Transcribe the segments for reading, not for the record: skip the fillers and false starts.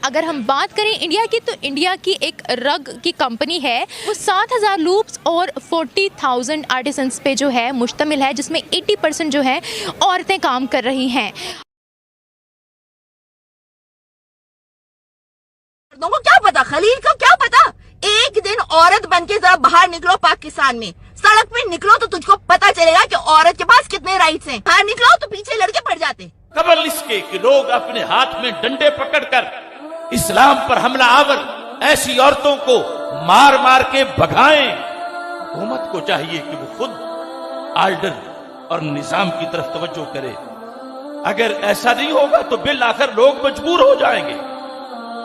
अगर हम बात करें इंडिया की, तो इंडिया की एक रग की कंपनी है, वो 7000 लूप्स और 40,000 आर्टिसंस पे जो है मुश्तमिल है, जिसमें 80% जो है औरतें काम कर रही हैं। मर्दों को क्या पता, खलील को क्या पता। एक दिन औरत बनके जरा बाहर निकलो पाकिस्तान में, सड़क पे निकलो तो तुझको पता चलेगा कि औरत के पास कितने राइट्स हैं। बाहर निकलो तो पीछे लड़के पड़ जाते। कबल इसके कि लोग अपने हाथ में डंडे पकड़कर इस्लाम पर हमला आवर ऐसी औरतों को मार मार के भगाएं। हुकूमत को चाहिए कि वो खुद आर्डर और निजाम की तरफ तवज्जो करे। अगर ऐसा नहीं होगा तो बिल आखिर लोग मजबूर हो जाएंगे।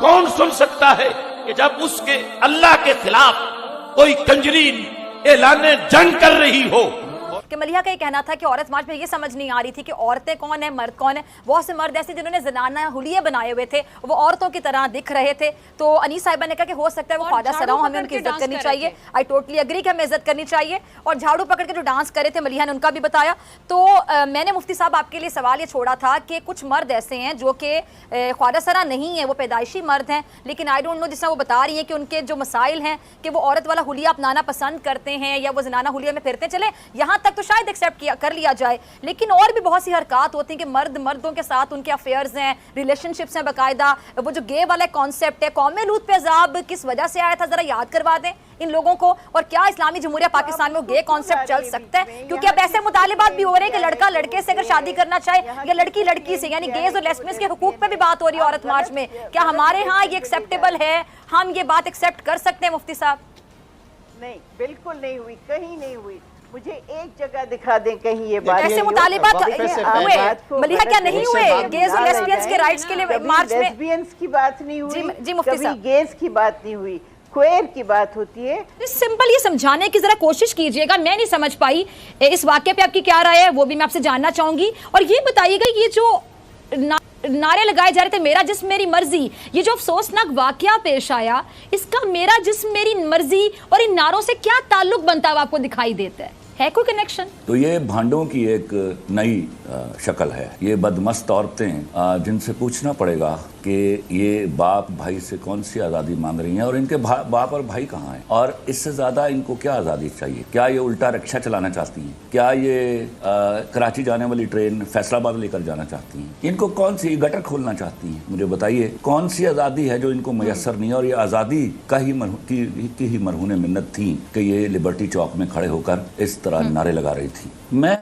कौन सुन सकता है कि जब उसके अल्लाह के खिलाफ कोई कंजरीन ऐलान जंग कर रही हो। कि मलिहा का ये कहना था कि औरत मार्च में ये समझ नहीं आ रही थी कि औरतें कौन है, मर्द कौन है। बहुत से मर्द ऐसे जिन्होंने ज़नाना हुलिये बनाए हुए थे, वो औरतों की तरह दिख रहे थे। तो अनीस साहिबा ने कहा कि हो सकता है वो ख्वाजा सराओं, हमें उनकी इज्जत करनी चाहिए। आई टोटली एग्री कि हमें इज्जत करनी चाहिए। और झाड़ू पकड़ के जो डांस करे थे मलिहा ने उनका भी बताया। तो मैंने मुफ्ती साहब आपके लिए सवाल ये छोड़ा था कि कुछ मर्द ऐसे हैं जो कि ख्वाजा सरा नहीं है, वो पैदाइशी मर्द हैं, लेकिन आई डोंट नो, जिससे वो बता रही हैं कि उनके जो मसाइल हैं कि वो औरत वाला हुलिया अपनाना पसंद करते हैं या वो ज़नाना हुलिया में फिरते चले, यहाँ तक तो शायद एक्सेप्ट कर लिया जाए। लेकिन और भी बहुत सी हरकत होती हैं कि मर्दों के साथ उनके अफेयर्स हैं, रिलेशनशिप्स हैं बाकायदा। वो जो गे वाला कॉन्सेप्ट है, कौमे लूत पे अजाब किस वजह से आया था, जरा याद करवा दें इन लोगों को। और क्या इस्लामी जमहूरिया पाकिस्तान में गे कॉन्सेप्ट चल सकता है? क्योंकि अब ऐसे मुतालिबात भी हो रहे हैं कि लड़का लड़के से अगर शादी करना चाहे या लड़की लड़की से, यानी गेज और लेस्बियंस के हुकूक पे भी बात हो रही है औरत मार्च में। क्या हमारे यहाँ ये एक्सेप्टेबल है? हम ये बात एक्सेप्ट कर सकते हैं मुफ्ती साहब? नहीं, बिल्कुल नहीं हुई, कहीं नहीं हुई। मुझे एक जगह दिखा दें कहीं ये बात। ऐसे मुतालिबात हुए मलिहा, क्या नहीं हुए? गेज और लेस्बियंस के राइट्स के लिए मार्च में लेस्बियंस की बात नहीं हुई जी मुफ्ती साहब, गेज की बात नहीं हुई, क्वेयर की बात होती है। सिंपल ये समझाने की जरा कोशिश कीजिएगा। मैं नहीं समझ पाई इस वाक्य पे आपकी क्या राय है, वो भी मैं आपसे जानना चाहूंगी। और ये बताइएगा, ये जो नारे लगाए जा रहे थे मेरा जिस्म मेरी मर्जी, ये जो अफसोसनाक वाकया पेश आया, इसका मेरा जिस्म मेरी मर्जी और इन नारों से क्या ताल्लुक बनता हुआ आपको दिखाई देता है कोई कनेक्शन? तो ये भांडों की एक नई शक्ल है। ये बदमस्त औरतें जिनसे पूछना पड़ेगा कि ये बाप भाई से कौन सी आज़ादी मांग रही हैं और इनके बाप और भाई कहाँ हैं, और इससे ज़्यादा इनको क्या आज़ादी चाहिए? क्या ये उल्टा रिक्शा चलाना चाहती हैं? क्या ये कराची जाने वाली ट्रेन फैसलाबाद लेकर जाना चाहती हैं? इनको कौन सी गटर खोलना चाहती हैं? मुझे बताइए, कौन सी आज़ादी है जो इनको मैसर नहीं है? और ये आज़ादी का ही मरहून मिन्नत थी कि ये लिबर्टी चौक में खड़े होकर इस तरह नारे लगा रही थी।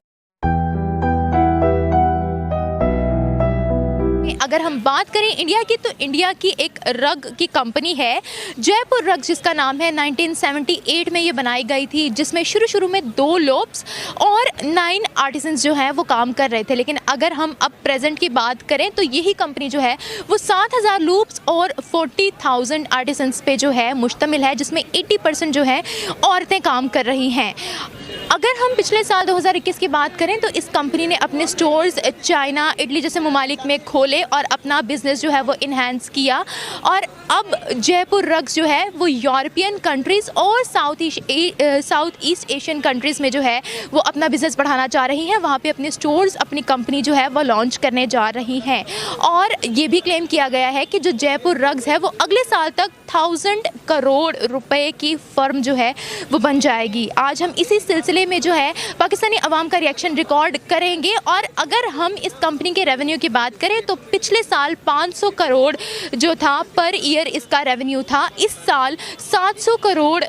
अगर हम बात करें इंडिया की, तो इंडिया की एक रग की कंपनी है, जयपुर रग जिसका नाम है। 1978 में ये बनाई गई थी, जिसमें शुरू में 2 लोब्स और 9 आर्टिसंस जो हैं वो काम कर रहे थे। लेकिन अगर हम अब प्रेजेंट की बात करें तो यही कंपनी जो है वो 7000 लूप्स और 40,000 आर्टिसंस पे जो है मुश्तमिल है, जिसमें 80% जो है औरतें काम कर रही हैं। अगर हम पिछले साल 2021 की बात करें तो इस कंपनी ने अपने स्टोर्स चाइना, इटली जैसे ममालिक में खोले और अपना बिजनेस जो है वो इन्हांस किया। और अब जयपुर रग्स जो है वो यूरोपियन कंट्रीज़ और साउथ ईस्ट एशियन कंट्रीज़ में जो है वो अपना बिजनेस बढ़ाना चाह रही हैं। वहाँ पे अपने स्टोर्स, अपनी कंपनी जो है वो लॉन्च करने जा रही हैं। और ये भी क्लेम किया गया है कि जो जयपुर रग्स है वो अगले साल तक 1000 करोड़ रुपए की फर्म जो है वो बन जाएगी। आज हम इसी सिलसिले में जो है पाकिस्तानी अवाम का रिएक्शन रिकॉर्ड करेंगे। और अगर हम इस कंपनी के रेवेन्यू की बात करें तो पिछले साल 500 करोड़ जो था पर ईयर इसका रेवेन्यू था। इस साल 700 करोड़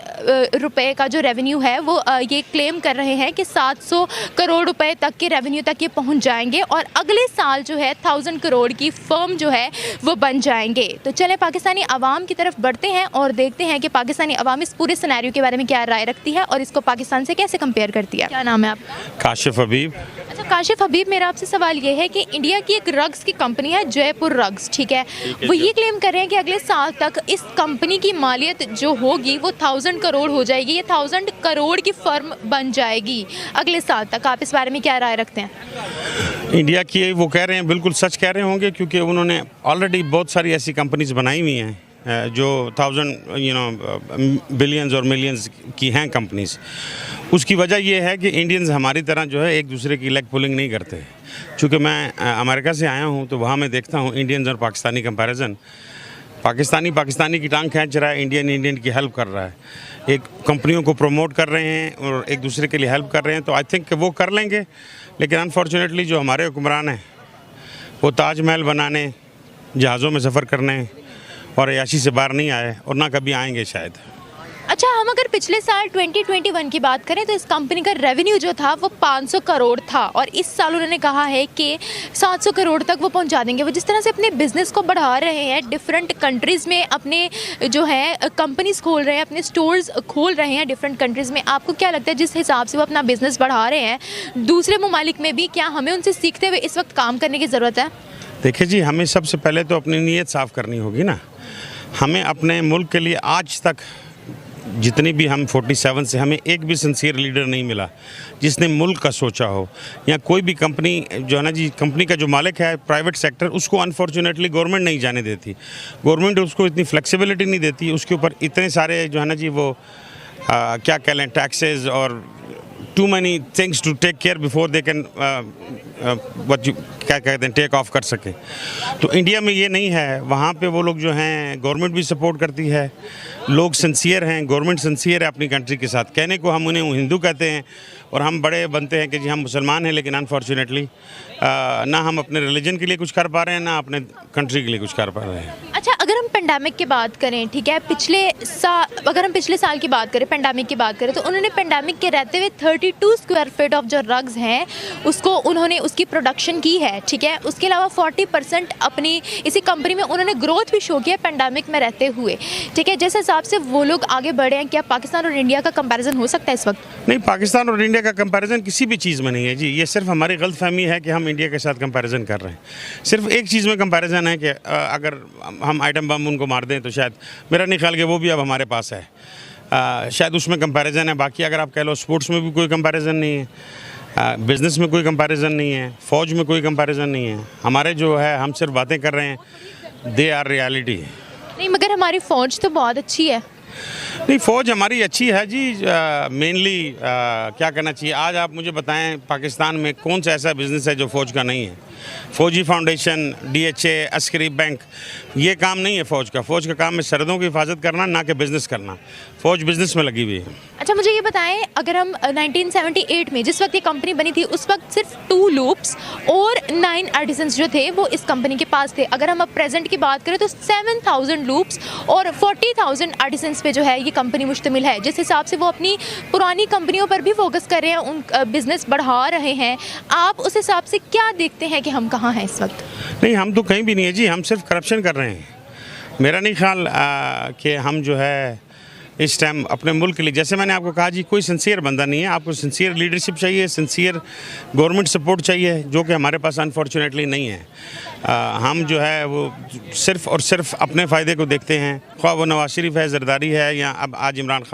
रुपए का जो रेवेन्यू है वो ये क्लेम कर रहे हैं कि 700 करोड़ रुपए तक के रेवेन्यू तक ये पहुंच जाएंगे और अगले साल जो है 1000 करोड़ की फर्म जो है वो बन जाएंगे। तो चलें पाकिस्तानी अवाम की तरफ बढ़ते हैं और देखते हैं कि पाकिस्तानी अवाम इस पूरे सिनेरियो के बारे में क्या राय रखती है और इसको पाकिस्तान से कैसे कंपेयर करती है। क्या नाम है आपका? काशिफ हबीब। अच्छा काशिफ हबीब, मेरा आपसे सवाल ये है कि इंडिया की एक रग्स की कंपनी है जयपुर रग्स, ठीक है, वो ये क्लेम कर रहे हैं कि अगले साल तक इस कंपनी की मालियत जो होगी वो 1000 करोड़ हो जाएगी, ये 1000 करोड़ की फर्म बन जाएगी अगले साल तक। आप इस बारे में क्या राय रखते हैं? इंडिया की वो कह रहे हैं, बिल्कुल सच कह रहे होंगे, क्योंकि उन्होंने ऑलरेडी बहुत सारी ऐसी कंपनीज बनाई हुई हैं जो 1000 बिलियंस और मिलियंस की हैं कंपनीज। उसकी वजह ये है कि इंडियंस हमारी तरह जो है एक दूसरे की लेग पुलिंग नहीं करते। चूँकि मैं अमेरिका से आया हूँ तो वहाँ मैं देखता हूँ इंडियंस और पाकिस्तानी कंपैरिजन, पाकिस्तानी की टांग खींच रहा है, इंडियन की हेल्प कर रहा है, एक कंपनियों को प्रमोट कर रहे हैं और एक दूसरे के लिए हेल्प कर रहे हैं। तो आई थिंक वो कर लेंगे, लेकिन अनफॉर्चुनेटली जो हमारे हुक्मरान हैं वो ताजमहल बनाने, जहाज़ों में सफ़र करने और अय्याशी से बाहर नहीं आए और ना कभी आएंगे शायद। अच्छा, हम अगर पिछले साल 2021 की बात करें तो इस कंपनी का रेवेन्यू जो था वो 500 करोड़ था और इस साल उन्होंने कहा है कि 700 करोड़ तक वो पहुंचा देंगे। वो जिस तरह से अपने बिजनेस को बढ़ा रहे हैं, डिफरेंट कंट्रीज़ में अपने जो है कंपनीज खोल रहे हैं, अपने स्टोर्स खोल रहे हैं डिफरेंट कंट्रीज़ में, आपको क्या लगता है जिस हिसाब से वो अपना बिजनेस बढ़ा रहे हैं दूसरे ममालिक में भी, क्या हमें उनसे सीखते हुए इस वक्त काम करने की ज़रूरत है? देखिए जी, हमें सबसे पहले तो अपनी नीयत साफ़ करनी होगी ना। हमें अपने मुल्क के लिए आज तक जितनी भी हम 47 से हमें एक भी सिंसियर लीडर नहीं मिला जिसने मुल्क का सोचा हो। या कोई भी कंपनी जो है ना जी, कंपनी का जो मालिक है प्राइवेट सेक्टर, उसको अनफॉर्चुनेटली गवर्नमेंट नहीं जाने देती। गवर्नमेंट उसको इतनी फ्लेक्सिबिलिटी नहीं देती, उसके ऊपर इतने सारे जो है ना जी वो क्या कह लें टैक्सेस और too many things to take care before they can क्या कहते हैं टेक ऑफ कर सके। तो इंडिया में ये नहीं है, वहाँ पे वो लोग जो हैं गवर्नमेंट भी सपोर्ट करती है, लोग सिंसियर हैं, गवर्नमेंट सिंसियर है अपनी कंट्री के साथ। कहने को हम उन्हें हिंदू कहते हैं और हम बड़े बनते हैं कि जी हम मुसलमान हैं, लेकिन अनफॉर्चुनेटली ना हम अपने रिलीजन के लिए कुछ कर पा रहे हैं, ना अपने कंट्री के लिए कुछ कर पा रहे हैं। अच्छा, अगर हम पेंडेमिक की बात करें, ठीक है, अगर हम पिछले साल की बात करें, पेंडेमिक की बात करें, तो उन्होंने पेंडेमिक के रहते हुए 32 स्क्वायर फीट ऑफ जो रग्स हैं उसको उन्होंने उसकी प्रोडक्शन की है, ठीक है। उसके अलावा 40% अपनी इसी कंपनी में उन्होंने ग्रोथ भी शो किया पेंडेमिक में रहते हुए, ठीक है। जिस हिसाब से वो लोग आगे बढ़े हैं, क्या पाकिस्तान और इंडिया का कंपैरिजन हो सकता है इस वक्त? नहीं, पाकिस्तान और इंडिया का कंपैरिजन किसी भी चीज़ में नहीं है जी। ये सिर्फ हमारी गलतफहमी है कि हम इंडिया के साथ कंपैरिजन कर रहे हैं। सिर्फ एक चीज़ में कंपैरिजन है कि अगर हम आइटम बम उनको मार दें तो शायद, मेरा नहीं ख्याल कि वो भी अब हमारे पास है, शायद उसमें कंपैरिजन है। बाकी अगर आप कह लो स्पोर्ट्स में भी कोई कंपैरिजन नहीं है, बिज़नेस में कोई कंपैरिजन नहीं है, फ़ौज में कोई कंपैरिजन नहीं है। हमारे जो है हम सिर्फ बातें कर रहे हैं, दे आर रियलिटी। नहीं, मगर हमारी फ़ौज तो बहुत अच्छी है। नहीं, फ़ौज हमारी अच्छी है जी। मेनली क्या करना चाहिए, आज आप मुझे बताएं पाकिस्तान में कौन सा ऐसा बिज़नेस है जो फ़ौज का नहीं है? फ़ौजी फाउंडेशन, DHA, अस्करी बैंक, ये काम नहीं है फ़ौज का। फ़ौज का काम है सरहदों की हिफाजत करना, ना कि बिज़नेस करना। फ़ौज बिज़नेस में लगी हुई है। अच्छा, मुझे ये बताएं, अगर हम 1978 में जिस वक्त ये कंपनी बनी थी उस वक्त सिर्फ 2 लूप्स और 9 आर्टिसंस जो थे वो इस कंपनी के पास थे। अगर हम अब प्रेजेंट की बात करें तो 7000 लूप्स और 40,000 आर्टिसंस पे जो है ये कंपनी मुश्तमिल है। जिस हिसाब से वो अपनी पुरानी कंपनियों पर भी फोकस कर रहे हैं, उन बिज़नेस बढ़ा रहे हैं, आप उस हिसाब से क्या देखते हैं कि हम कहाँ हैं इस वक्त? नहीं, हम तो कहीं भी नहीं है जी, हम सिर्फ करप्शन कर रहे हैं। मेरा नहीं ख्याल कि हम जो है इस टाइम अपने मुल्क के लिए, जैसे मैंने आपको कहा जी, कोई सिंसियर बंदा नहीं है। आपको सिंसियर लीडरशिप चाहिए, सिंसियर गवर्नमेंट सपोर्ट चाहिए, जो कि हमारे पास अनफॉर्चुनेटली नहीं है। हम जो है वो सिर्फ और सिर्फ अपने फ़ायदे को देखते हैं, ख्वाह वो नवाज शरीफ है, जरदारी है, या अब आज इमरान खान।